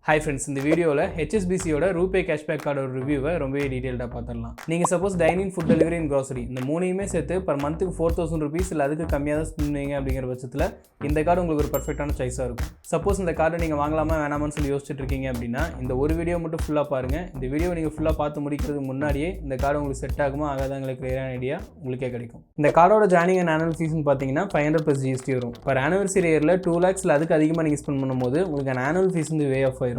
Hi friends, இந்த வீடியோவில் HSBCயோட RuPay cashback கார்டோட ரிவ்யூவை ரொம்பவே டீட்டெயில்டாக பார்த்துடலாம். நீங்கள் suppose dining food delivery and grocery இந்த மூணையுமே சேர்த்து பர் மந்த்துக்கு 4000 rupees இல்லை அதுக்கு கம்மியாக தான் ஸ்பெண்ட் பண்ணுவீங்க அப்படிங்கிற பட்சத்தில் இந்த கார்டு உங்களுக்கு ஒரு பர்ஃபெக்டான சாய்ஸாக இருக்கும். சப்போஸ் இந்த கார்டை நீங்கள் வாங்கலாமா வேணாமான்னு சொல்லி யோசிச்சுட்டு இருக்கீங்க அப்படின்னா இந்த ஒரு வீடியோ மட்டும் ஃபுல்லாக பாருங்கள். இந்த வீடியோ நீங்கள் ஃபுல்லாக பார்த்து முடிக்கிறதுக்கு முன்னாடியே இந்த கார்டு உங்களுக்கு செட் ஆகுமா ஆகாதாங்களுக்கு கிளியரான ஐடியா உங்களுக்கே கிடைக்கும். இந்த கார்டோட ஜாயினிங் அண்ட் ஆனுவல் ஃபீஸ்னு பார்த்தீங்கன்னா 500 plus GST வரும். பர் ஆனிவர்சரி இயரில் 2 lakhs இல்லை அதுக்கு அதிகமாக நீங்கள் ஸ்பெண்ட் பண்ணும்போது உங்களுக்கு ஆனுவல் ஃபீஸ் வந்து வே ஆஃப் ஆயிரும்.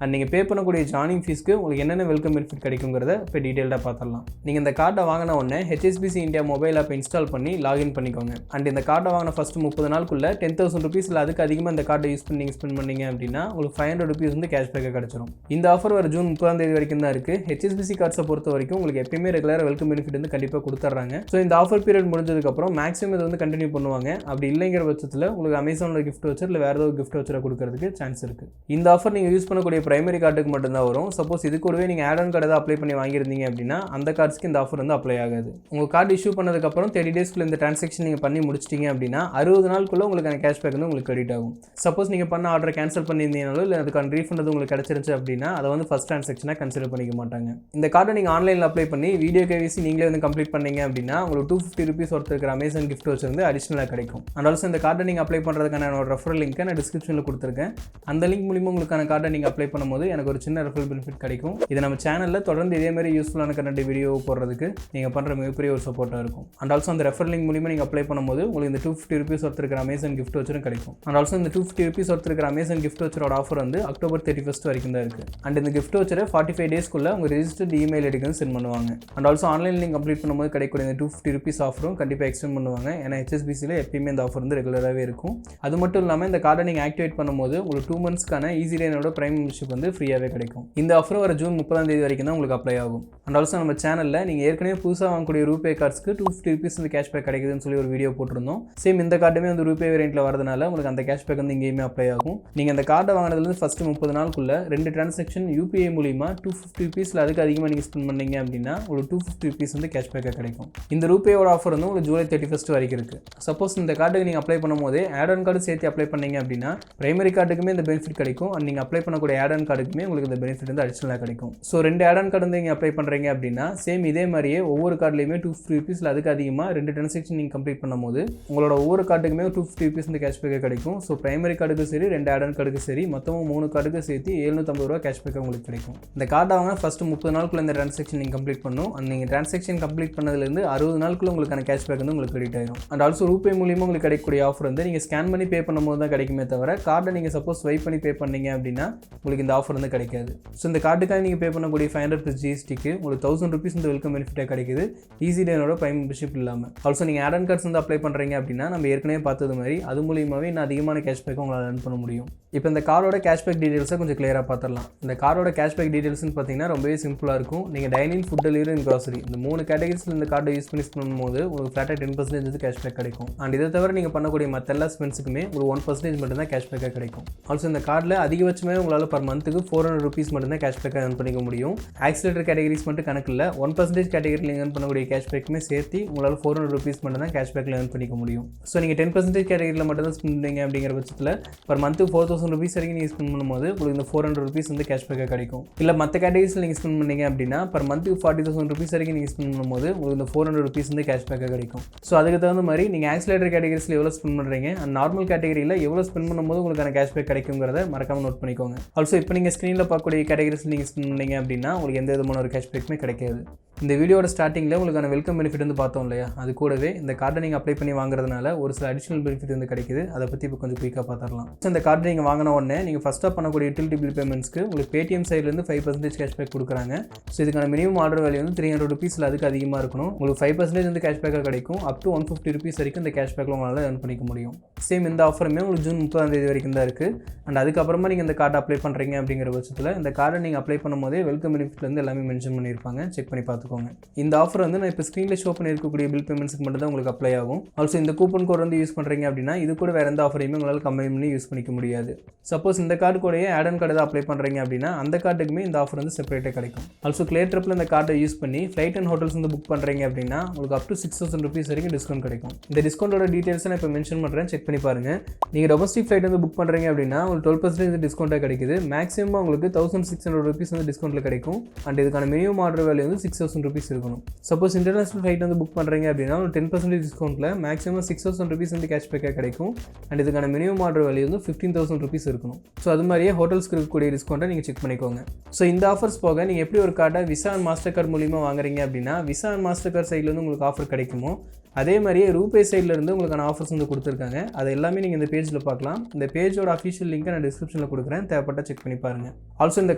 அண்ட் நீங்கள் பே பண்ணக்கூடிய ஜாயினிங் ஃபீஸ்க்கு உங்களுக்கு என்னென்ன வெல்கம் பெனிஃபிட் கிடைக்குங்கிறத இப்போ டீட்டெயில்டாக பார்த்துடலாம். நீங்கள் இந்த கார்டை வாங்கின உடனே HSBC India mobile app install பண்ணி லாகின் பண்ணிக்கோங்க. அண்ட் இந்த கார்டை வாங்கின ஃபஸ்ட்டு 30 நாளுக்குள்ள 10,000 rupees இல்லை அதுக்கு அதிகமாக இந்த கார்டை யூஸ் பண்ணி நீங்கள் ஸ்பெண்ட் பண்ணீங்க அப்படின்னா உங்களுக்கு 500 rupees வந்து கேஷ்பேக்காக கிடச்சிரும். இந்த ஆஃபர் வர ஜூன் 30 வரைக்கும் தான் இருக்குது. HSBC கார்ட்ஸை பொறுத்த வரைக்கும் உங்களுக்கு எப்பயுமே ரெகுலராக வெல்கம் பெனிஃபிட் வந்து கண்டிப்பாக கொடுத்துட்றாங்க. ஸோ இந்த ஆஃபர் பீரியட் முடிஞ்சதுக்கப்புறம் மேக்ஸிமம் இதை வந்து கண்டினியூ பண்ணுவாங்க. அப்படி இல்லைங்கிற பட்சத்தில் உங்களுக்கு அமேசானில் கிஃப்ட் வச்சர் இல்லை வேறு ஏதாவது கிஃப்ட் வச்சரை கொடுக்கறதுக்கு சான்ஸ் இருக்குது. இந்த ஆஃபர் நீங்கள் யூஸ் பண்ணக்கூடிய பிரைமரி கார்டுக்கு மட்டும்தான் வரும். சப்போஸ் இது கூடவே நீங்கள் ஆட் ஆன் கார்டு ஏதாவது அப்ளை பண்ணி வாங்கியிருந்தீங்க அப்படின்னா அந்த கார்ட்ஸ்க்கு இந்த ஆஃபர் வந்து அப்ளை ஆகாது. உங்கள் கார்டு இஷ்யூ பண்ணதுக்கப்புறம் 30 daysக்குள்ள இந்த டிரான்சாக்ஷன் நீங்கள் பண்ணி முடிச்சிட்டிங்க அப்படின்னா 60 நாளுக்குள்ளே உங்களுக்கு கேஷ்பேக் வந்து உங்களுக்கு கிரெடிட் ஆகும். சப்போஸ் நீங்கள் பண்ண ஆர்டரை கேன்சல் பண்ணியிருந்தீங்களோ இல்லை அதுக்கான ரீஃபண்ட் வந்து உங்களுக்கு கிடச்சிருச்சு அப்படின்னா அதை வந்து ஃபஸ்ட் டிரான்சாக்ஷனாக கன்சிடர் பண்ணிக்க மாட்டாங்க. இந்த கார்டை நீங்கள் ஆன்லைனில் அப்ளை பண்ணி வீடியோ கேவிசி நீங்களே வந்து கம்ப்ளீட் பண்ணீங்க அப்படின்னா உங்களுக்கு 250 rupees ஒருத்தர் இருக்கிற அமேசான் கிஃப்ட் வச்சிருந்து அடிஷனலாக கிடைக்கும். அண்ட் ஆல்சோ இந்த கார்டை நீங்கள் அப்ளை பண்ணுறதுக்கான என்னோட ரெஃபரல் லிங்க்கை நான் டிஸ்கிரிப்ஷனில் கொடுத்துருக்கேன். அந்த லிங்க் மூலிமா உங்களுக்கான கார்டை நீங்கள் அப்ளை பண்ணும்போது எனக்கு ஒரு சின்ன ரெஃபரல் பெனிஃபிட் கிடைக்கும். இது நம்ம சேனலில் தொடர்ந்து இதே மாதிரி யூஸ்ஃபுல்லான கண்டென்ட் வீடியோ போடுறதுக்கு நீங்கள் பண்ணுற மிகப்பெரிய ஒரு சப்போர்ட்டாக இருக்கும். அண்ட் ஆல்சோ அந்த ரெஃபரல் லிங்க் மூலிமா நீங்கள் அப்ளை பண்ணும்போது உங்களுக்கு இந்த 250 rupees ஒருத்தர் இருக்கிற அமேசான் கிஃப்ட் வச்சரும் கிடைக்கும். அண்ட் ஆல்சோ இந்த 250 rupees ஒருத்தர் இருக்கிற அமேசான் கிஃப்ட் வச்சரோட ஆஃபர் வந்து October 31 வரைக்கும் தான் இருக்குது. அண்ட் இந்த கிஃப்ட் வச்சரை 45 daysக்குள்ளே உங்கள் ரெஜிஸ்டர்ட் இமெயில் ஐடிக்கு வந்து சென்ட் பண்ணுவாங்க. And also online link complete பண்ணும்போது கிடைக்கக்கூடிய இந்த 250 rupees ஆஃபரும் கண்டிப்பாக எக்ஸ்டெண்ட் பண்ணுவாங்க. ஏன்னா HSBCயில் எப்பயுமே இந்த ஆஃபர் வந்து ரெகுலராகவே இருக்கும். அது மட்டும் இல்லாமல் இந்த கார்டை நீங்கள் ஆக்டிவேட் பண்ணும்போது உங்களுக்கு 2 monthsக்கான ஈஸி லைனோட பிரைம் மெம்பர்ஷிப் வந்து ஃப்ரீயாகவே கிடைக்கும். இந்த ஆஃபர் வர ஜூன் 30 வரைக்கும் தான் உங்களுக்கு அப்ளை ஆகும். அண்ட் ஆல்சோ நம்ம சேனலில் நீங்கள் ஏற்கனவே புதுசாக வாங்கக்கூடிய ரூபே கார்ட்ஸ்க்கு 250 rupees வந்து கேஷ்பேக் கிடைக்குதுன்னு சொல்லி ஒரு வீடியோ போட்டிருந்தோம். சேம் இந்த கார்டுமே வந்து ரூபே வேரியண்ட்டில் வரதுனால உங்களுக்கு அந்த கேஷ்பேக் வந்து இங்கேயுமே அப்ளை ஆகும். நீங்கள் அந்த கார்டை வாங்கினதுலேருந்து ஃபஸ்ட்டு 30 நாளுக்குள்ள 2 டிரான்சாக்ஷன் UPI மூலிமா 250 rupees அதுக்கு அதிகமாக நீங்கள் ஸ்பெண்ட் பண்ணீங்க அப்படின்னா உங்களுக்கு 250 rupees வந்து கேஷ்பேக்காக கிடைக்கும். இந்த ரூபேயோட ஆஃபர் வந்து உங்களுக்கு ஜூலை 31 வரைக்கும் இருக்குது. சப்போஸ் இந்த கார்டுக்கு நீங்கள் அப்ளை பண்ணும்போது ஆட் ஆன் கார்டு சேர்த்து அப்ளை பண்ணீங்க அப்படின்னா பிரைமரி கார்டுக்குமே இந்த பெனிஃபிட் கிடைக்கும். அண்ட் நீங்கள் அப்ளை பண்ணக்கூடிய ஆட் ஆன் கார்டுக்குமே உங்களுக்கு இந்த பெனிஃபிட் வந்து அடிஷனலாக கிடைக்கும். ஸோ 2 ஆட் ஆன் கார்டு வந்து நீங்கள் அப்ளை பண்ணுறீங்க அப்படின்னா சேம் இதே மாதிரியே ஒவ்வொரு கார்டுலையுமே 250 rupees அதுக்கு அதிகமாக 2 டிரான்சாக்ஷன் நீங்கள் கம்ப்ளீட் பண்ணும்போது உங்களோட ஒவ்வொரு கார்டுக்குமே 250 rupees இந்த கேஷ்பேக்காக கிடைக்கும். ஸோ பிரைமரி கார்டுக்கு சரி 2 ஆட் ஆன் கார்டுக்கு சரி மொத்தமாக 3 கார்டுக்கு சேர்த்து 750 ரூபா கேஷ்பேக்காக உங்களுக்கு கிடைக்கும். இந்த கார்டை வாங்க ஃபஸ்ட்டு 30 நாளுக்குள்ள இந்த டிரான்சாக்ஷன் நீங்கள் கம்ப்ளீட் பண்ணணும். அண்ட் நீங்கள் டிரான்சாக்ஷன் கம்ப்ளீட் பண்ணதுலேருந்து 60 நாளுக்குள்ள உங்களுக்கான கேஷ்பேக் வந்து உங்களுக்கு கிரெடிட் ஆயிடும். அண்ட் ஆல்சோ ரூபே மூலியமாக உங்களுக்கு கிடைக்கக்கூடிய ஆஃபர் வந்து நீங்கள் ஸ்கேன் பண்ணி பே பண்ணும்போது தான் கிடைக்குமே தவிர கார்டை நீங்கள் சப்போஸ் ஸ்வைப் பண்ணி பே பண்ணீங்க அப்படின்னா உங்களுக்கு இந்த ஆஃபர் வந்து கிடைக்காது. ஸோ இந்த கார்டுக்காக நீங்கள் பே பண்ணக்கூடிய 500 plus GSTக்கு உங்களுக்கு 1000 rupees இந்த வெல்கம் பெனிஃபிட்டாக கிடைக்குது ஈஸி லைனோட பிரைம் மெம்பர்ஷிப் இல்லாமல். ஆல்சோ நீங்கள் ஆட் ஆன் கார்ட்ஸ் வந்து அப்ளை பண்ணுறீங்க அப்படின்னா நம்ம ஏற்கனவே பார்த்தது மாதிரி அது மூலியமாகவே இன்னும் அதிகமான கேஷ்பேக் உங்களால் ரன் பண்ண முடியும். இப்போ இந்த காரோட கேஷ்பேக் டீடைல்ஸை கொஞ்சம் கிளியராக பார்த்துடலாம். இந்த காரோட கேஷ்பேக் டீடைல்ஸ்னு பார்த்தீங்கன்னா ரொம்பவே சிம்பிளாக இருக்கும். நீங்கள் dining food delivery and grocery இந்த 3 கேட்டகரிஸில் இந்த கார்டை யூஸ் பண்ணும்போது உங்களுக்கு ஃப்ளாட்டாக 10% வந்து கேஷ்பேக் கிடைக்கும். அண்ட் இதை தவிர நீங்கள் பண்ணக்கூடிய மற்ற எல்லா ஸ்பென்ஸுக்குமே ஒரு 1% மட்டும்தான் கேஷ்பேக்காக கிடைக்கும். ஆல்சோ இந்த கார்டில் அதிகபட்சமே உங்களால் பர் மந்த்துக்கு 400 rupees மட்டும்தான் கேஷ்பேக்காக earn பண்ணிக்க முடியும். ஆக்சிலேட்டர் கேட்டகரிஸ் மட்டும் கணக்கு இல்லை, 1% கேட்டகரியில் நீங்கள் earn பண்ணக்கூடிய கேஷ்பேக்குமே சேர்த்து உங்களால் 400 rupees மட்டும்தான் கேஷ்பேக்கில் earn பண்ணிக்க முடியும். ஸோ நீங்கள் 10% கேட்டகரியில் மட்டும்தான் ஸ்பெண்ட் பண்ணுறீங்க அப்படிங்கிற பட்சத்தில் பர் மந்த்துக்கு 4000 rupees வரைக்கும் நீங்கள் ஸ்பெண்ட் பண்ணும்போது உங்களுக்கு இந்த 400 rupees வந்து கேஷ்பேக்காக கிடைக்கும். இல்லை மற்ற கேட்டகரிஸில் நீங்கள் ஸ்பெண்ட் பண்ணீங்க அப்படின்னா பர் மந்த்துக்கு 40,000 rupees வரைக்கும் நீங்கள் ஸ்பெண்ட் பண்ணும்போது உங்களுக்கு இந்த 400 rupees வந்து கேஷ்பேக்காக கிடைக்கும். ஸோ அதுக்கு தகுந்த மாதிரி நீங்கள் ஆக்சிலேட்டர் கேட்டகரிஸில் எவ்வளோ ஸ்பெண்ட் பண்ணுறீங்க அண்ட் நார்மல் கேட்டகரியில் எவ்வளோ ஸ்பெண்ட் பண்ணும்போது உங்களுக்கான கேஷ்பேக் கிடைக்குங்கிறத மறக்காமல் நோட் பண்ணிக்கோங்க. ஆல்சோ இப்போ நீங்கள் ஸ்க்ரீனில் பார்க்கக்கூடிய கேட்டகரிஸில் நீங்கள் ஸ்பெண்ட் பண்ணீங்க அப்படின்னா உங்களுக்கு எந்த விதமான ஒரு கேஷ்பேக்குமே கிடைக்காது. இந்த வீடியோட ஸ்டார்டிங்கில் உங்களுக்கான வெல்கம் பெனிஃபிட் வந்து பார்த்தோம் இல்லையா, அது கூடவே இந்த கார்டை நீங்கள் அப்ளை பண்ணி வாங்குறதுனால ஒரு சில அடிஷனல் பெனிஃபிட் வந்து கிடைக்குது. அதை பற்றி இப்போ கொஞ்சம் குயிக்காக பார்த்துடலாம். ஸோ இந்த கார்டை நீங்கள் வாங்கின உடனே நீங்கள் ஃபஸ்ட்டாக பண்ணக்கூடிய யூட்டிலிட்டி பில் பேமெண்ட்ஸ்க்கு உங்களுக்கு பேடிஎம் சைட்லேருந்து 5% கேஷ்பேக் கொடுக்குறாங்க. ஸோ இதுக்கான மினிமம் ஆர்டர் வேல்யூ வந்து 300 rupees அதுக்கு அதிகமாக இருக்கணும். உங்களுக்கு 5% வந்து கேஷ்பேக்காக கிடைக்கும். அப் டு 150 rupees வரைக்கும் இந்த கேஷ்பேக்கில் உங்களால் earn பண்ணிக்க முடியும். சேம் இந்த ஆஃபருமே உங்களுக்கு ஜூன் 30 வரைக்கும் தான் இருக்குது. அண்ட் அதுக்கப்புறமா நீங்கள் இந்த கார்டை அப்ளை பண்ணுறீங்க அப்படிங்கிற பட்சத்தில் இந்த கார்டை நீங்கள் அப்ளை பண்ணும்போதே வெல்கம் பெனிஃபிட்லேருந்து எல்லாமே மென்ஷன் பண்ணியிருப்பாங்க. செக் பண்ணி பார்த்துக்கோங்க. பண்ணிக்கோங்க. இந்த ஆஃபர் வந்து நான் இப்போ ஸ்க்ரீனில் ஷோ பண்ணியிருக்கக்கூடிய பில் பேமெண்ட்ஸ்க்கு மட்டும் தான் உங்களுக்கு அப்ளை ஆகும். ஆல்சோ இந்த கூப்பன் கோட் வந்து யூஸ் பண்ணுறீங்க அப்படின்னா இது கூட வேறு எந்த ஆஃபரையுமே உங்களால் கம்பைன் பண்ணி யூஸ் பண்ணிக்க முடியாது. சப்போஸ் இந்த கார்டு கூடயே ஆட் அண்ட் கார்டு தான் அப்ளை பண்ணுறீங்க அப்படின்னா அந்த கார்டுக்குமே இந்த ஆஃபர் வந்து செப்பரேட்டாக கிடைக்கும். ஆல்சோ கிளியர் ட்ரிப்பில் இந்த கார்டை யூஸ் பண்ணி ஃப்ளைட் அண்ட் ஹோட்டல்ஸ் வந்து புக் பண்ணுறீங்க அப்படின்னா உங்களுக்கு up to 6,000 rupees வரைக்கும் டிஸ்கவுண்ட் கிடைக்கும். இந்த டிஸ்கவுண்டோட டீட்டெயில்ஸ் நான் இப்போ மென்ஷன் பண்ணுறேன், செக் பண்ணி பாருங்கள். நீங்கள் டொமஸ்டிக் ஃப்ளைட் வந்து புக் பண்ணுறீங்க அப்படின்னா உங்களுக்கு 12% டிஸ்கவுண்ட்டாக கிடைக்குது. மேக்ஸிமம் உங்களுக்கு 1,600 rupees வந்து டிஸ்கவுண்ட்டில் கிடைக்கும். அண்ட் இதுக்கான மினிமம் ஆர்டர் வேல்யூ வந்து 6,000 rupees இருக்கணும். சப்போஸ் இன்டர்நேஷனல் ஃப்ளைட் வந்து புக் பண்ணுறீங்க அப்படின்னா உங்களுக்கு 10% டிஸ்கவுண்ட்டில் மேக்ஸிமம் 6,000 rupees வந்து கேஷ்பேக்காக கிடைக்கும். அண்ட் இதுக்கான மினிமம் ஆர்டர் வேல்யூ வந்து 15,000 rupees இருக்கணும். ஸோ அது மாதிரியே ஹோட்டல்ஸ்க்கு இருக்கக்கூடிய டிஸ்கவுண்ட்டை நீங்கள் செக் பண்ணிக்கோங்க. ஸோ இந்த ஆஃபர்ஸ் போக நீங்கள் எப்படி ஒரு கார்டை விசா அண்ட் மாஸ்டர் கார்டு மூலிமா வாங்குறீங்க அப்படின்னா விசா அண்ட் மாஸ்டர் கார்டு சைடில் வந்து உங்களுக்கு ஆஃபர் கிடைக்குமோ அதே மாதிரியே ரூபே சைட்லேருந்து உங்களுக்கான ஆஃபர்ஸ் வந்து கொடுத்துருக்காங்க. அது எல்லாமே நீங்கள் இந்த பேஜில் பார்க்கலாம். இந்த பேஜோட அஃபிஷியல் லிங்க்கை நான் டிஸ்கிரிப்ஷனில் கொடுக்குறேன், தேவைப்பட்டால் செக் பண்ணி பாருங்கள். ஆல்சோ இந்த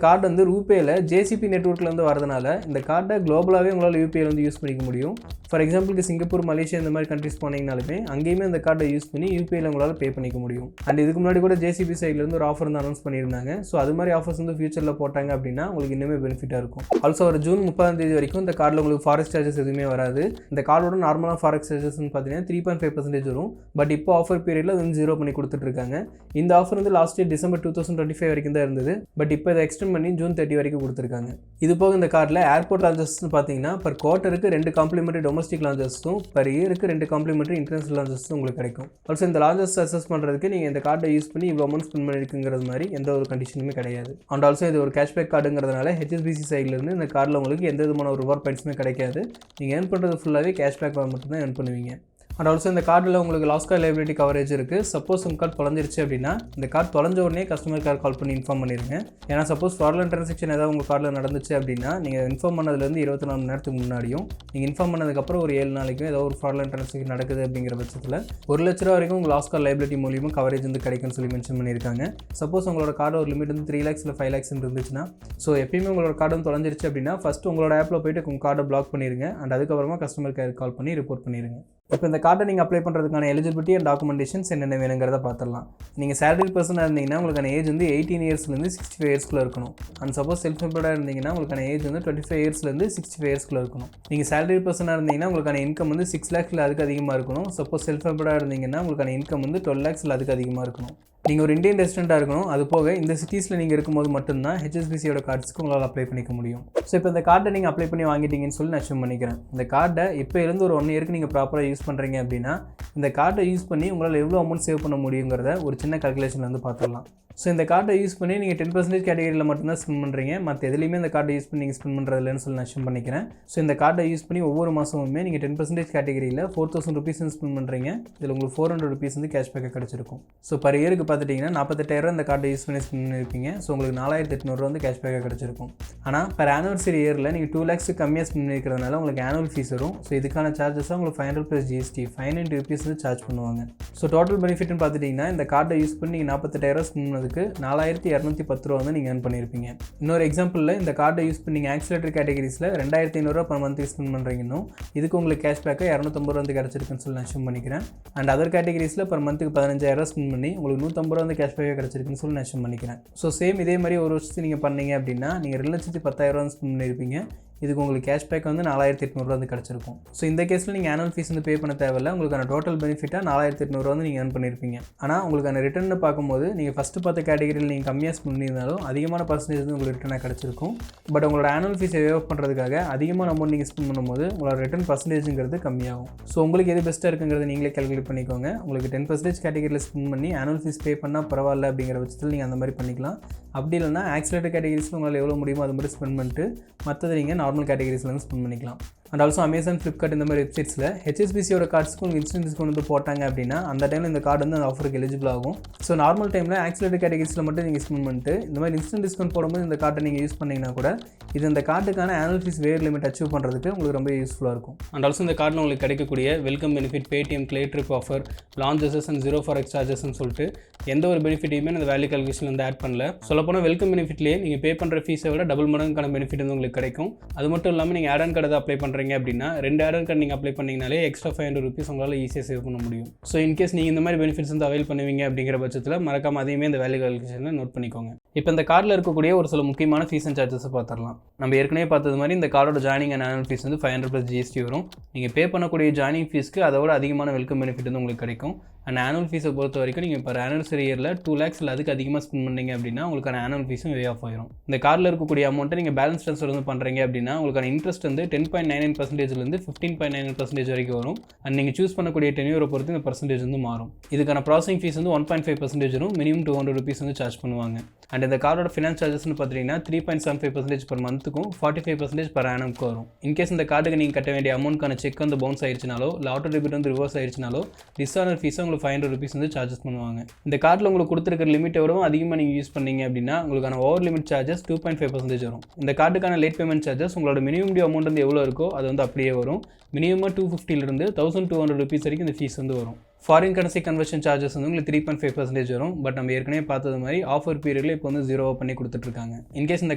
கார்டு வந்து ரூபேயில் ஜேசிபி நெட்வொர்க்கில் வந்து வரதுனால இந்த கார்டை குளோபலாகவே உங்களால் யூபிஐயில் வந்து யூஸ் பண்ணிக்க முடியும். ஃபார் எக்ஸாம்பிளுக்கு சிங்கப்பூர், மலேசியா இந்த மாதிரி கண்ட்ரிஸ் போனீங்கனாலுமே அங்கேயுமே இந்த கார்டை யூஸ் பண்ணி யூபிஐயில் உங்களால் பே பண்ணிக்க முடியும். அண்ட் இதுக்கு முன்னாடி கூட ஜேசிபி சைட்லேருந்து ஒரு ஆஃபர் வந்து அனௌன்ஸ் பண்ணியிருந்தாங்க. ஸோ அது மாதிரி ஆஃபர்ஸ் வந்து ஃபியூச்சரில் போட்டாங்க அப்படின்னா உங்களுக்கு இன்னுமே பெனிஃபிட்டாக இருக்கும். ஆல்சோ ஒரு ஜூன் 30 வரைக்கும் இந்த கார்டில் உங்களுக்கு ஃபாரெக்ஸ் சார்ஜஸ் எதுவுமே வராது. இந்த கார்டோட நார்மலாக ஃபாரெக்ஸ் சார்ஜஸ்ன்னு பார்த்தீங்கன்னா 3.5% வரும். பட் இப்போ ஆஃபர் பீரியடில் அது வந்து 0 பண்ணி கொடுத்துட்ருக்காங்க. இந்த ஆஃபர் வந்து லாஸ்ட் இயர் டிசம்பர் 2025 வரைக்கும் தான் இருந்தது. பட் இப்போ இதை எக்ஸ்டெண்ட் பண்ணி ஜூன் 30 வரைக்கும் கொடுத்துருக்காங்க. இது போக இந்த கார்டில் ஏர்போர்ட் லான்ச்சஸ்ன்னு பார்த்தீங்கன்னா பர் குவார்ட்டருக்கு 2 காம்ப்ளிமெண்ட்ரி டொமஸ்டிக் லான்ச்சஸும் பர் இயருக்கு 2 காம்ப்ளிமெண்ட்ரி இன்டர்நேஷனல் லான்ச்சஸும் உங்களுக்கு கிடைக்கும். ஆல்சோ இந்த லான்ச்சஸ் அசஸ் பண்ணுறதுக்கு நீங்கள் இந்த கார்டை யூஸ் பண்ணி இவ்வளோ அமௌண்ட் ஸ்பெண்ட் பண்ணியிருக்குங்கிறது மாதிரி எந்த ஒரு கண்டிஷனுமே கிடையாது. அண்ட் ஆல்சோ இது ஒரு கேஷ்பேக் கார்டுங்கிறதுனால HSBC சைட்லேருந்து இந்த கார்டில் உங்களுக்கு எந்த விதமான ஒரு ரிவார்ட் பாயிண்ட்ஸுமே கிடைக்காது. நீங்கள் ஏர்ன் பண்ணுறது ஃபுல்லாகவே கேஷ்பேக் மட்டும்தான் ஏர்ன் பண்ணுவீங்க. அண்ட் ஆல்சோ இந்த கார்டில் உங்களுக்கு லாஸ் கார்டு லைபிலிட்டி கவரேஜ் இருக்குது. சப்போஸ் உங்கள் கார்டு தொலைஞ்சிருச்சு அப்படின்னா இந்த கார்டு தொலைஞ்ச உடனே கஸ்டமர் கேர் கால் பண்ணி இன்ஃபார்ம் பண்ணிடுங்க. ஏன்னா சப்போஸ் ஃப்ராட்லெண்ட் ட்ரான்சாக்ஷன் ஏதாவது உங்கள் கார்டில் நடந்துச்சு அப்படின்னா நீங்கள் இன்ஃபார்ம் பண்ணதுலேருந்து 24 மணி நேரத்துக்கு முன்னாடியும் நீங்கள் இன்ஃபார்ம் பண்ணதுக்கப்புறம் ஒரு 7 நாளைக்கும் ஏதாவது ஒரு ஃப்ராட்லெண்ட் ட்ரான்சாக்ஷன் நடக்குது அப்படிங்கிற பட்சத்தில் 1 லட்ச ரூபா வரைக்கும் உங்கள் லாஸ் கார்டு லைபிலிட்டி மூலியமாக கவரேஜ் வந்து கிடைக்கும்னு சொல்லி மென்ஷன் பண்ணியிருக்காங்க. சப்போஸ் உங்களோட கார்டு ஒரு லிமிட் வந்து 3 lakhs இல்லை 5 lakhs இருந்துச்சுன்னா ஸோ எப்பயுமே உங்களோட கார்டு வந்து தொலைஞ்சிருச்சு அப்படின்னா ஃபஸ்ட்டு உங்களோட ஆப்பில் போய்ட்டு உங்கள் கார்டை பிளாக் பண்ணிடுங்க. அண்ட் அதுக்கப்புறமா கஸ்டமர் கேர் கால் பண்ணி ரிப்போர்ட் பண்ணிடுங்க. இப்போ இந்த கார்டை நீங்கள் அப்ளை பண்ணுறதுக்கான எலிஜிபிலிட்டி அண்ட் டாக்குமெண்டேஷன்ஸ் என்னென்ன வேணுங்கிறத பார்த்துடலாம். நீங்கள் சேலரி பர்சனாக இருந்தீங்கன்னா உங்களுக்கான ஏஜ் வந்து 18 இயர்ஸ்லேருந்து 65 இயர்ஸ்க்குள்ளே இருக்கணும். அண்ட் சப்போஸ் செல்ஃப் எம்ப்ளாய்டாக இருந்தீங்கன்னா உங்களுக்கான ஏஜ் வந்து 25 இயர்ஸ்லேருந்து 65 இயர்ஸ்க்குள்ளே இருக்கணும். நீங்கள் சேலரி பர்சனாக இருந்தீங்கன்னா உங்களுக்கான இன்கம் வந்து 6 lakhs இல்லை அதுக்கு அதிகமாக இருக்கணும். சப்போஸ் செல்ஃப் எம்ப்ளாய்டாக இருந்தீங்கன்னா உங்களுக்கான இன்கம் வந்து 12 lakhs இல்லை அதுக்கு அதிகமாக இருக்கணும். நீங்கள் ஒரு இந்தியன் ரெசிடென்ட்டாக இருக்கணும். அது போக இந்த சிட்டிஸில் நீங்கள் இருக்கும்போது மட்டும்தான் HSBCயோட கார்ட்ஸ்க்கு உங்களால் அப்ளை பண்ணிக்க முடியும். ஸோ இப்போ இந்த கார்டை நீங்கள் அப்ளை பண்ணி வாங்கிட்டீங்கன்னு சொல்லி நான் அஷ்யூம் பண்ணிக்கிறேன். இந்த கார்டை இப்போ இருந்து ஒரு 1 இயருக்கு நீங்கள் ப்ராப்பராக யூஸ் பண்ணுறீங்க அப்படின்னா இந்த கார்டை யூஸ் பண்ணி உங்களால் எவ்வளோ அமௌண்ட் சேவ் பண்ண முடியுங்கிறத ஒரு சின்ன கால்குலேஷன் வந்து பார்த்துடலாம். ஸோ இந்த கார்டை யூஸ் பண்ணி நீங்கள் 10% கேட்டகரியில் மட்டும்தான் ஸ்பெண்ட் பண்ணுறீங்க. மற்ற எதுலையுமே இந்த கார்டை யூஸ் பண்ணி நீங்கள் ஸ்பெண்ட் பண்ணுறதில்லன்னு சொல்லி நான் அஷ்யூம் பண்ணிக்கிறேன். ஸோ இந்த கார்டை யூஸ் பண்ணி ஒவ்வொரு மாதமுமே நீங்கள் 10% கேட்டகரியில் 4,000 rupees ஸ்பெண்ட் பண்ணுறீங்க. இதில் உங்களுக்கு 400 rupees வந்து கேஷ்பேக்காக கிடச்சிருக்கும். ஸோ பர் இயருக்கு பார்த்துட்டிங்கன்னா 48,000 இந்த கார்டை யூஸ் பண்ணி ஸ்பெண்ட் பண்ணியிருப்பீங்க. ஸோ உங்களுக்கு 4,800 வந்து கேஷ்பேக்காக கிடச்சிருக்கும். ஆனால் பர் ஆனிவர்சரி இயரில் நீங்கள் 2 lakhs கம்மியாக ஸ்பெண்ட் பண்ணிக்கிறதுனால உங்களுக்கு ஆனுவல் ஃபீஸ் வரும். ஸோ இதுக்கான சார்ஜஸாக உங்களுக்கு 500 plus GST 590 rupees வந்து சார்ஜ் பண்ணுவாங்க. ஸோ டோட்டல் பெனிஃபிட்னு பார்த்துட்டிங்கன்னா இந்த கார்டை யூஸ் பண்ணி நீங்கள் 48,000 ஸ்பெண்ட் பண்ணதுக்கு 4,210 ரூபா வந்து நீங்கள் ஏர்ன் பண்ணியிருப்பீங்க. இன்னொரு எக்ஸாம்பிளில் இந்த கார்டை யூஸ் பண்ணி நீங்கள் ஆக்சிலேட்டர் கேட்டகரிஸில் 2,500 per month ஸ்பெண்ட் பண்ணுறீங்கன்னா இதுக்கு உங்களுக்கு கேஷ்பேக்காக 250 ரூபா வந்து கிடச்சிருக்குன்னு சொல்லி நான் அஷ்யூம் பண்ணிக்கிறேன். அண்ட் அதர் கேட்டகரிஸில் per monthக்கு 15,000 ஸ்பெண்ட் பண்ணி உங்களுக்கு 150 ரூபா வந்து கேஷ்பேக்காக கிடச்சிருக்குன்னு சொல்லி நான் அஷ்யூம் பண்ணிக்கிறேன். ஸோ சேம் இதே மாதிரி ஒரு வருஷத்துக்கு நீங்கள் பண்ணீங்க அப்படின்னா நீங்கள் 2,10,000 ஸ்பெண்ட் பண்ணியிருப்பீங்க. இதுக்கு உங்களுக்கு கேஷ்பேக் வந்து 4,800 வந்து கிடச்சிருக்கும். ஸோ இந்த கேஸில் நீங்கள் ஆனுவல் ஃபீஸ் வந்து பே பண்ண தேவையில்லை. உங்களுக்கான டோட்டல் பெனிஃபிட்டாக 4,800 வந்து நீங்கள் ஏர்ன் பண்ணியிருப்பீங்க. ஆனால் உங்களுக்கான ரிட்டர்னு பார்க்கும்போது நீங்கள் ஃபஸ்ட்டு பார்த்த கேட்டகரியில் நீங்கள் கம்மியாக ஸ்பெண்ட் பண்ணியிருந்தாலும் அதிகமான பர்சன்டேஜ் வந்து உங்களுக்கு ரிட்டர்னாக கிடச்சிருக்கும். பட் உங்களோட ஆனுவல் ஃபீஸை வேவ் பண்ணுறதுக்காக அதிகமான அமௌண்ட் நீங்கள் ஸ்பெண்ட் பண்ணும்போது உங்களோட ரிட்டர்ன் பர்சன்டேஜுங்கிறது கம்மியாகும். ஸோ உங்களுக்கு எது பெஸ்ட்டாக இருக்குங்கிறது நீங்களே கால்குலேட் பண்ணிக்கோங்க. உங்களுக்கு 10% கேட்டகரியில் ஸ்பெண்ட் பண்ணி ஆனுவல் ஃபீஸ் பே பண்ணால் பரவாயில்ல அப்படிங்கிற பட்சத்தில் நீங்கள் அந்த மாதிரி பண்ணிக்கலாம். அப்படி இல்லைனா ஆக்சிலேட்டர் கேட்டகரிஸில் உங்களால் எவ்வளோ முடியுமோ அது மாதிரி ஸ்பெண்ட் பண்ணிட்டு மற்றது நீங்கள் நார்மல் கேட்டகரிஸில் வந்து ஸ்பெண்ட் பண்ணிக்கலாம். அண்ட் ஆல்சோ அமேசான், ஃப்ளிப்கார்ட் இந்த மாதிரி வெப்சைட்ஸில் HSBCயோட கார்ட்ஸ்க்கு உங்களுக்கு இன்ஸ்டன்ட் டிஸ்கவுண்ட் வந்து போட்டாங்க அப்படின்னா அந்த டைமில் இந்த கார்டு வந்து அந்த ஆஃபருக்கு எலிஜிபிள் ஆகும். ஸோ நார்மல் டைமில் ஆக்சிலேட்டர் கேட்டகரிஸில் மட்டும் நீங்கள் ஸ்பெண்ட் பண்ணிட்டு இந்த மாதிரி இன்ஸ்டன்ட் டிஸ்கவுண்ட் போடும்போது இந்த கார்டை நீங்கள் யூஸ் பண்ணிங்கன்னா கூட இது இந்த கார்டுக்கான ஆனுவல் ஃபீஸ் வேர் லிமிட் அச்சீவ் பண்ணுறதுக்கு உங்களுக்கு ரொம்ப யூஸ்ஃபுல்லாக இருக்கும். அண்ட் ஆல்சோ இந்த கார்டில் உங்களுக்கு கிடைக்கக்கூடிய welcome benefit, Paytm Cleartrip offer, lounges and 0 forex சார்ஜஸ்ன்னு சொல்லிட்டு எந்த ஒரு பெனிஃபிட்டையுமே அந்த வேல்யூ கால்குலேஷன் வந்து ஆட் பண்ணல. சொல்லப்போனால் வெல்கம் பெனிஃபிட்லேயே நீங்கள் பே பண்ணுற ஃபீஸை விட டபுள் மடங்குக்கான பெனிஃபிட் வந்து உங்களுக்கு கிடைக்கும். அது மட்டும் இல்லாமல் நீங்கள் ஆட் அண்ட் கார்டு அப்ளை பண்ணுறீங்க பண்ணுறீங்க அப்படின்னா 2 ஆட் ஆன் கார்டு நீங்கள் அப்ளை பண்ணிங்கனாலே எக்ஸ்ட்ரா 500 rupees உங்களால் ஈஸியாக சேவ் பண்ண முடியும். ஸோ இன்கேஸ் நீங்கள் இந்த மாதிரி பெனிஃபிட்ஸ் வந்து அவைல் பண்ணுவீங்க அப்படிங்கிற பட்சத்தில் மறக்காம அதையுமே இந்த வேல்யூ கால்குலேஷனில் நோட் பண்ணிக்கோங்க. இப்போ இந்த கார்டில் இருக்கக்கூடிய ஒரு சில முக்கியமான ஃபீஸ் அண்ட் சார்ஜஸை பார்த்துடலாம். நம்ம ஏற்கனவே பார்த்தது மாதிரி இந்த கார்டோட ஜாயினிங் அண்ட் ஆனுவல் ஃபீஸ் வந்து 500 + GST வரும். நீங்கள் பே பண்ணக்கூடிய ஜாயினிங் ஃபீஸ்க்கு அதோட அதிகமான வெல்கம் பெனிஃபிட் வந்து உங்களுக்கு கிடைக்கும். அண்ட் ஆனுவல் ஃபீஸை பொறுத்த வரைக்கும் நீங்கள் இப்போ ஆனிவர்சரி இயரில் 2 lakhs இல்லை அதுக்கு அதிகமாக ஸ்பெண்ட் பண்ணீங்க அப்படின்னா உங்களுக்கான ஆனுவல் ஃபீஸும் வே ஆஃப் ஆயிரும். இந்த கார்டில் இருக்கக்கூடிய அமௌண்ட்டை நீங்கள் பேலன்ஸ் ட்ரான்ஸ்ஃபர் வந்து பண்ணுறீங்க அப்படின்னா உங்களுக்கான இன்ட்ரெஸ்ட் வந்து 10.99% 15.99% வரைக்கும் வரும். அண்ட் நீங்கள் சூஸ் பண்ணக்கூடிய டென்யூரை பொறுத்து இந்த பர்சன்டேஜ் வந்து மாறும். இதுக்கான ப்ராசஸிங் ஃபீஸ் வந்து 1.5% வரும். மினிமம் 200 rupees வந்து சார்ஜ் பண்ணுவாங்க. அண்ட் இந்த கார்டோட ஃபினான்ஸ் சார்ஜஸ்னு பார்த்தீங்கன்னா 3.75% per monthக்கும் 45% per annumக்கு வரும். இன்கேஸ் இந்த கார்டுக்கு நீங்கள் கட்ட வேண்டிய அமௌண்ட்கான செக் வந்து பவுன்ஸ் ஆயிடுச்சுனாலோ இல்லை ஆட்டோ டெபிட் வந்து ரிவர்ஸ் ஆயிடுச்சுனாலோ டிஸ்ஆனர் ஃபீஸை உங்களுக்கு 500 rupees வந்து சார்ஜஸ் பண்ணுவாங்க. இந்த கார்டில் உங்களுக்கு கொடுத்துருக்கிற லிமிட்டை விடவும் அதிகமாக நீங்கள் யூஸ் பண்ணீங்க அப்படின்னா உங்களுக்கான ஓவர் லிமிட் சார்ஜஸ் 2.5% வரும். இந்த கார்டுக்கான லேட் பேமெண்ட் சார்ஜஸ் உங்களோட மினிமம் டியூ அமௌண்ட் வந்து எவ்வளோ இருக்கோ அது வந்து அப்படியே வரும். மினிமமாக 250 1200 rupees வரைக்கும் இந்த ஃபீஸ் வந்து வரும். ஃபாரின் கரன்சி கன்வர்ஷன் சார்ஜஸ் வந்து உங்களுக்கு 3.5% வரும். பட் நம்ம ஏற்கனவே பார்த்தது மாதிரி ஆஃபர் பீரியடில் இப்போ வந்து 0 பண்ணி கொடுத்துட்ருக்காங்க. இன்கேஸ் இந்த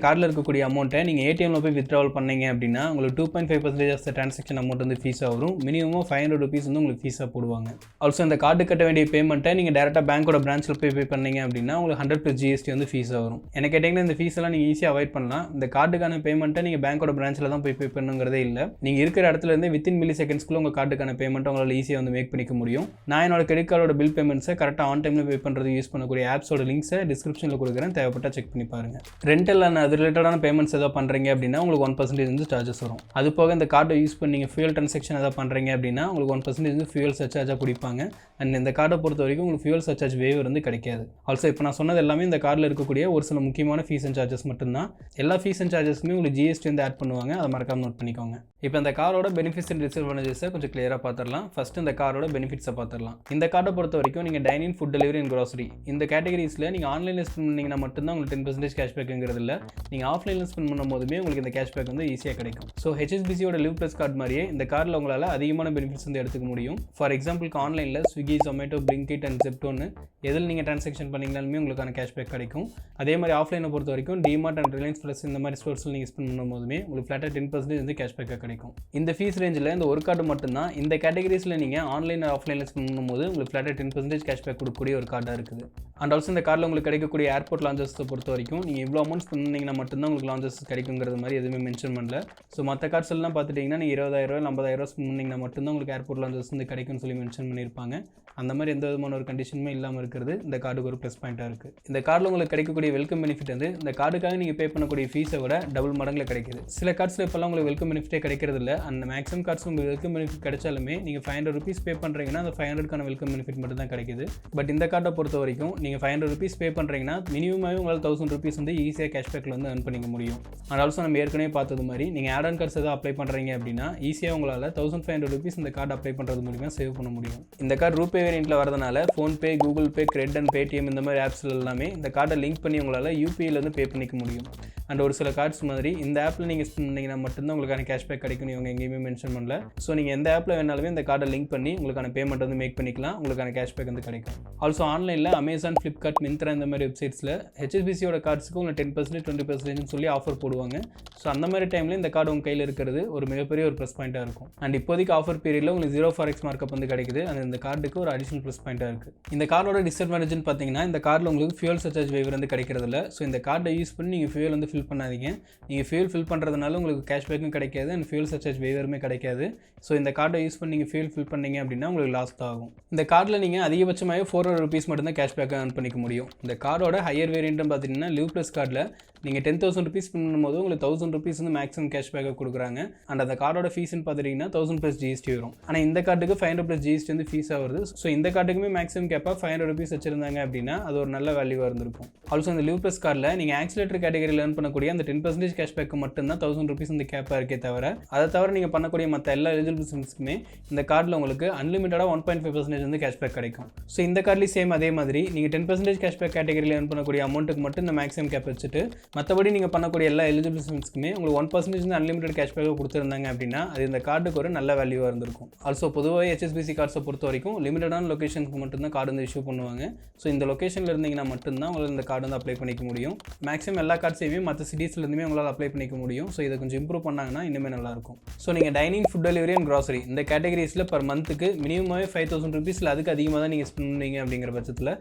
கார்டில் இருக்கக்கூடிய அமௌண்ட்டை நீங்கள் ஏடிஎம்மில் போய் வித்ட்ராவல் பண்ணீங்க அப்படின்னா உங்களுக்கு 2.5% ஆஃப் த ட்ரான்சாக்ஷன் அமௌண்ட் வந்து ஃபீஸாக வரும். மினிமம் 500 rupees வந்து உங்களுக்கு ஃபீஸாக போடுவாங்க. ஆல்சோ இந்த கார்டு கட்ட வேண்டிய பேமெண்ட்டை நீங்கள் டேரெக்டாக பேங்க்கோட பிரான்ச்சில் போய் பே பண்ணீங்க அப்படின்னா உங்களுக்கு 100 + GST வந்து ஃபீஸாக வரும். எனக்கு கேட்டிங்கன்னா இந்த ஃபீஸெல்லாம் நீங்கள் ஈஸியாக அவாய்ட் பண்ணலாம். இந்த கார்டுக்கான பேமெண்ட்டை நீங்கள் பேங்க்கோட பிரான்ச்சில் தான் போய் பே பண்ணுங்கிறதே இல்லை. நீங்கள் இருக்கிற இடத்துல இருந்து வித்தின் மில்லி செகண்ட்ஸ்க்குள்ள உங்கள் கார்டுக்கான பேமெண்ட்டை உங்களால் ஈஸியாக வந்து மேக் பண்ணிக்க முடியும். நான் என்னோட கிரெடிட் கார்டோட பில் பேமெண்ட்ஸை கரெக்டாக ஆன் டைமில் பே பண்ணுறது யூஸ் பண்ணக்கூடிய ஆப்ஸோட லிங்க்ஸை டிஸ்கிரிப்ஷனில் கொடுக்குறேன். தேவைப்பட்டால் செக் பண்ணி பாருங்கள். ரெண்டல் அண்ட் அது ரிலேட்டடான பேமெண்ட்ஸ் எதாவது பண்ணுறீங்க அப்படின்னா உங்களுக்கு 1% வந்து சார்ஜஸ் வரும். அது போக இந்த கார்டை யூஸ் பண்ணி நீங்கள் ஃபியூல் ட்ரான்சாக்ஷன் எதாவது பண்ணுறீங்க அப்படின்னா உங்களுக்கு 1% வந்து ஃபியூல் சர்சார்ஜாக பிடிப்பாங்க. அண்ட் இந்த கார்டை பொறுத்த வரைக்கும் உங்களுக்கு ஃபியூல் சர்சார்ஜ் வேவர் வந்து கிடைக்காது. ஆல்சோ இப்போ நான் சொன்னது எல்லாமே இந்த கார்டில் இருக்கக்கூடிய ஒரு சில முக்கியமான ஃபீஸ் அண்ட் சார்ஜஸ் மட்டும்தான். எல்லா ஃபீஸ் அண்ட் சார்ஜஸ்க்குமே உங்களுக்கு GST வந்து ஆட் பண்ணுவாங்க. அதை மறக்காம நோட் பண்ணிக்கோங்க. இப்போ இந்த காரோட பெனிஃபிட்ஸ் அண்ட் டிஸ்அட்வான்டேஜஸை கொஞ்சம் கிளியராக பார்த்துடலாம். ஃபஸ்ட்டு இந்த காரோட பெனிஃபிட்ஸை பார்த்துடலாம். இந்த கார்டை பொறுத்த வரைக்கும் நீங்கள் dining, food delivery and grocery இந்த கேட்டகரிஸில் நீங்கள் ஆன்லைனில் ஸ்பெண்ட் பண்ணிங்கன்னா மட்டும்தான் உங்களுக்கு 10% கேஷ்பேக்குங்கிறது இல்லை. நீங்கள் ஆஃப்லைனில் ஸ்பெண்ட் பண்ணும் போதுமே உங்களுக்கு இந்த கேஷ்பேக் வந்து ஈஸியாக கிடைக்கும். ஸோ HSBCயோட லிவ் ப்ளஸ் கார்டு மாதிரியே இந்த கார்டில் உங்களால் அதிகமான பெனிஃபிட்ஸ் வந்து எடுத்துக்க முடியும். ஃபார் எக்ஸாம்பிளுக்கு ஆன்லைனில் ஸ்விக்கி, ஜொமேட்டோ, பிளிங்கிட் அண்ட் ஜெப்டோன்னு எதில் நீங்கள் ட்ரான்சாக்ஷன் பண்ணிங்கனாலுமே உங்களுக்கான கேஷ்பேக் கிடைக்கும். அதே மாதிரி ஆஃப்லைனை பொறுத்த வரைக்கும் டிமார்ட் அண்ட் ரிலையன்ஸ் ப்ளஸ் இந்த மாதிரி ஸ்டோர்ஸில் நீங்கள் ஸ்பெண்ட் பண்ணும் போதுமே உங்களுக்கு ஃப்ளாட்டாக 10% வந்து கேஷ்பேக்காக கிடைக்கும். இந்த ஃபீஸ் ரேஞ்சில் இந்த ஒரு கார்டு மட்டும்தான் இந்த கேட்டகரிஸில் நீங்கள் ஆன்லைன் ஆஃப்லைனில் ஸ்பெண்ட் பண்ணும்போது உங்களுக்கு ஃப்ளாட்டாக 10% கேஷ்பேக் கொடுக்கக்கூடிய ஒரு கார்டாக இருக்குது. அண்ட் ஆல்சோ இந்த கார்டில் உங்களுக்கு கிடைக்கக்கூடிய ஏர்போர்ட் லான்ச்சஸை பொறுத்த வரைக்கும் நீங்கள் இவ்வளோ அமௌண்ட் ஸ்பெண்ட் பண்ணிங்கன்னா மட்டும்தான் உங்களுக்கு லான்ச்சஸ் கிடைக்குங்கிறது மாதிரி எதுவுமே மென்ஷன் பண்ணல. ஸோ மற்ற கார்ட்ஸ் எல்லாம் பார்த்துட்டிங்கன்னா நீங்கள் 20,000 50,000 ஸ்பெண்ட் பண்ணிங்கன்னா மட்டும்தான் உங்களுக்கு ஏர்போர்ட் லான்ச்சஸ் வந்து கிடைக்கும்னு சொல்லி மென்ஷன் பண்ணியிருப்பாங்க. அந்த மாதிரி எந்த விதமான ஒரு கண்டிஷனுமே இல்லாமல் இருக்கிறது இந்த கார்டுக்கு ஒரு ப்ளஸ் பாயிண்ட்டாக இருக்குது. இந்த கார்டில் உங்களுக்கு கிடைக்கக்கூடிய வெல்கம் பெனிஃபிட் வந்து இந்த கார்டுக்காக நீங்கள் பே பண்ணக்கூடிய ஃபீஸை விட டபுள் மடங்கில் கிடைக்குது. சில கார்ட்ஸில் இப்போல்லாம் உங்களுக்கு வெல்கம் பெனிஃபிட்டே கிடைக்கிறது இல்லை. அந்த மேக்ஸிமம் கார்ட்ஸ் உங்களுக்கு வெல்கம் பெனிஃபிட் கிடைச்சாலுமே நீங்கள் 500 rupees பே பண்ணுறீங்கன்னா அந்த 500க்கான வெல்கம் பெனிஃபிட் மட்டும் தான் கிடைக்குது. பட் இந்த கார்டை பொறுத்த வரைக்கும் நீங்கள் 500 rupees பே பண்ணுறீங்கன்னா மினிமமாகவே உங்களால் 1000 rupees வந்து ஈஸியாக கேஷ்பேக்கில் வந்து earn பண்ணிக்க முடியும். அண்ட் ஆல்சோ நம்ம ஏற்கனவே பார்த்தது மாதிரி நீங்கள் ஆட் ஆன் கார்ட்ஸ் எதாவது அப்ளை பண்ணுறீங்க அப்படின்னா ஈஸியாக உங்களால் 1500 rupees இந்த கார்டு அப்ளை பண்ணுறது மூலிமா சேவ் பண்ண முடியும். இந்த கார்டு ரூபே வேரியண்ட்டில் வரதுனால PhonePe, Google Pay, CRED and Paytm இந்த மாதிரி ஆப்ஸில் எல்லாமே இந்த கார்டை லிங்க் பண்ணி உங்களால் யூபிஐலேருந்து பே பண்ணிக்க முடியும். அண்ட் ஒரு சில கார்ட்ஸ் மாதிரி இந்த ஆப்பில் நீங்கள் ஸ்பெண்ட் பண்ணிங்கன்னா மட்டும்தான் உங்களுக்கான கேஷ்பேக் கிடைக்கும். இவங்க எங்கேயுமே மென்ஷன் பண்ணல. ஸோ நீங்கள் எந்த ஆப்பில் வேணாலுமே இந்த கார்டை லிங்க் பண்ணி உங்களுக்கான பேமெண்ட் வந்து மேக் பண்ணிக்கலாம். உங்களுக்கான கேஷ்பேக் வந்து கிடைக்கும். ஆல்சோ ஆன்லைனில் அமேசான், ஃப்ளிப்கார்ட், மிந்த்ரா இந்த மாதிரி வெப்சைட்ஸில் HSBCயோட கார்ட்ஸுக்கு உங்களுக்கு 10% 20% சொல்லி ஆஃபர் போடுவாங்க. ஸோ அந்த மாதிரி டைமில் இந்த கார்டு உங்கள் கையில் இருக்கிறது ஒரு மிகப்பெரிய ஒரு ப்ளஸ் பாயிண்ட்டாக இருக்கும். அண்ட் இப்போதைக்கு ஆஃபர் பீரியடில் உங்களுக்கு 0 forex மார்க்கப் வந்து கிடைக்குது. அது இந்த கார்டுக்கு ஒரு அடிஷனல் ப்ளஸ் பாயிண்ட்டாக இருக்குது. இந்த கார்டோட டிஸ்அட்வான்டேஜ்னு பார்த்தீங்கன்னா இந்த கார்டில் உங்களுக்கு ஃபியூல் சர்சார்ஜ் வேவர் வந்து கிடைக்கிறதில்ல. ஸோ இந்த கார்டை யூஸ் பண்ணி நீங்கள் ஃபியூல் வந்து ஃபில் பண்ணாதீங்க. நீங்கள் ஃபியூல் ஃபில் பண்ணுறதுனால உங்களுக்கு கேஷ்பேக்கும் கிடைக்காது அண்ட் ஃபியூல் சர்சார்ஜ் வேவருமே கிடைக்காது. ஸோ இந்த கார்டை யூஸ் பண்ணி நீங்கள் ஃபியூல் ஃபில் பண்ணீங்க அப்படின்னா உங்களுக்கு லாஸ் தான் ஆகும். இந்த கார்டில் நீங்கள் அதிகபட்சமாக 400 rupees மட்டும்தான் கேஷ்பேக்காக earn பண்ணிக்க முடியும். இந்த கார்டோட ஹையர் வேரியண்ட்னு பார்த்தீங்கன்னா லிவ் ப்ளஸ் கார்டில் நீங்கள் 10,000 rupees பண்ணும்போது உங்களுக்கு 1000 rupees வந்து மேக்ஸிமம் கேஷ்பேக்காக கொடுக்குறாங்க. அண்ட் அந்த கார்டோட ஃபீஸ்ன்னு பார்த்துட்டிங்கன்னா 1000 + GST வரும். ஆனால் இந்த கார்டுக்கு 500 + GST வந்து ஃபீஸாக வருது. ஸோ இந்த கார்டுக்குமே மேக்ஸிமம் கேப்பாக 500 rupees வச்சிருந்தாங்க அப்படின்னா அது ஒரு நல்ல வேல்யூவாக இருந்திருக்கும். ஆல்சோ இந்த லிவ் ப்ளஸ் கார்டில் நீங்கள் ஆக்சிலேட்டர் கேட்டகரியில் earn பண்ணக்கூடிய அந்த 10% கேஷ்பேக்கு மட்டும்தான் 1000 rupees இந்த கேப்பாக இருக்கே தவிர அதை தவிர நீங்கள் பண்ணக்கூடிய மற்ற எல்லா எலிஜிபிள் பிஸ்னஸ்க்குமே இந்த கார்டில் உங்களுக்கு அன்லிமிட்டடாக 1.5% வந்து கேஷ்பேக் கிடைக்கும். ஸோ இந்த கார்ட்லேயும் சேம் அதே மாதிரி நீங்கள் 10% கேஷ்பேக் கேட்டகரியில் earn பண்ணக்கூடிய அமௌண்ட்டுக்கு மட்டும் இந்த மேக்ஸிமம் கேப் வச்சுட்டு மற்றபடி நீங்கள் பண்ணக்கூடிய எல்லா எலிஜிபிள் ஸ்பெண்ட்ஸ்க்குமே உங்களுக்கு 1% அன்லிமிட்டட் கேஷ்பேக்காக கொடுத்துருந்தாங்க அப்படின்னா அது இந்த கார்டுக்கு ஒரு நல்ல வேல்யூவாக இருந்திருக்கும். ஆல்சோ பொதுவாக HSBC கார்ட்ஸை பொறுத்த வரைக்கும் லிமிட்டடான லொக்கேஷனுக்கு மட்டும்தான் கார்டு வந்து இஷ்யூ பண்ணுவாங்க. ஸோ இந்த லொக்கேஷனில் இருந்தீங்கன்னா மட்டும்தான் உங்களுக்கு இந்த கார்டு வந்து அப்ளை பண்ணிக்க முடியும். மேக்ஸிமம் எல்லா கார்ட்ஸையுமே மற்ற சிட்டிஸ்லேருந்துமே உங்களால் அப்ளை பண்ணிக்க முடியும். ஸோ இதை கொஞ்சம் இம்ப்ரூவ் பண்ணாங்கன்னா இன்னுமே நல்லாயிருக்கும். ஸோ நீங்கள் dining, food delivery and grocery இந்த கேட்டகரிஸில் பர் மந்த்துக்கு மினிமமாகவே 5,000 ருபீஸில் அதுக்கு அதிகமாக தான் நீங்கள் ஸ்பெண்ட் பண்ணுவீங்க அப்படிங்கிற பட்சத்தில்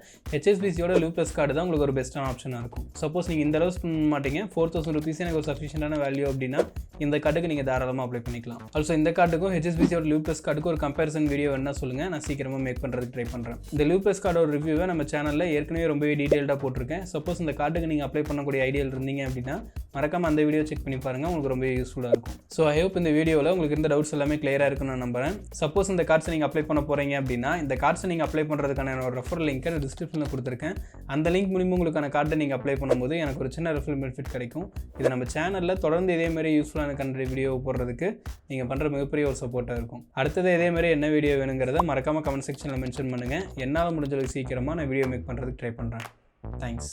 HSBCயோட லிவ் ப்ளஸ் கார்டு தான் உங்களுக்கு ஒரு பெஸ்ட்டான ஆப்ஷனாக இருக்கும். சப்போஸ் நீங்கள் இந்த அளவு ஸ்பெண்ட் பண்ண மாட்டீங்க, 4,000 ருபீஸ் எனக்கு ஒரு சஃபிஷியண்டான வேல்யூ அப்படின்னா இந்த கார்டுக்கு நீங்கள் தாராளமாக அப்ளை பண்ணிக்கலாம். ஆல்சோ இந்த கார்டுக்கும் HSBCயோட லிவ் ப்ளஸ் கார்டுக்கு ஒரு கம்பேரிசன் வீடியோ என்ன சொல்லுங்கள், நான் சீக்கிரமாக மேக் பண்ணுறதுக்கு ட்ரை பண்ணுறேன். இந்த லிவ் ப்ளஸ் கார்டோட ரிவ்யூவை நம்ம சேனலில் ஏற்கனவே ரொம்பவே டீட்டெயில்டாக போட்டிருக்கேன். சப்போஸ் இந்த கார்டுக்கு நீங்கள் அப்ளை பண்ணக்கூடிய ஐடியாவில் இருந்தீங்க அப்படின்னா மறக்காமல் அந்த வீடியோ செக் பண்ணி பாருங்கள், உங்களுக்கு ரொம்ப யூஸ்ஃபுல்லாக இருக்கும். ஸோ ஐ ஹோப் இந்த வீடியோவில் உங்களுக்கு இருந்த டவுட்ஸ் எல்லாமே கிளியராக இருக்குன்னு நான் நம்புறேன். சப்போஸ் இந்த கார்ட்ஸை நீங்கள் அப்ளை பண்ண போகிறீங்க அப்படின்னா இந்த கார்ட்ஸை நீங்கள் அப்ளை பண்ணுறதுக்கான என்னோட ரெஃபரல் லிங்க்கை டிஸ்கிரிப்ஷனில் கொடுத்துருக்கேன். அந்த லிங்க் மூலிமா உங்களுக்கான கார்டை நீங்கள் அப்ளை பண்ணும்போது எனக்கு ஒரு சின்ன ரெஃபரல் பெனிஃபிட் கிடைக்கும். இது நம்ம சேனலில் தொடர்ந்து இதே மாதிரி யூஸ்ஃபுல்லான வீடியோ போடுறதுக்கு நீங்கள் பண்ணுற மிகப்பெரிய ஒரு சப்போர்ட்டாக இருக்கும். அடுத்தது இதே மாதிரி என்ன வீடியோ வேணுங்கிறத மறக்காமல் கமெண்ட் செக்ஷனில் மென்ஷன் பண்ணுங்கள். என்னால் முடிஞ்சளவுக்கு சீக்கிரமாக நான் வீடியோ மேக் பண்ணுறதுக்கு ட்ரை பண்ணுறேன். தேங்க்ஸ்.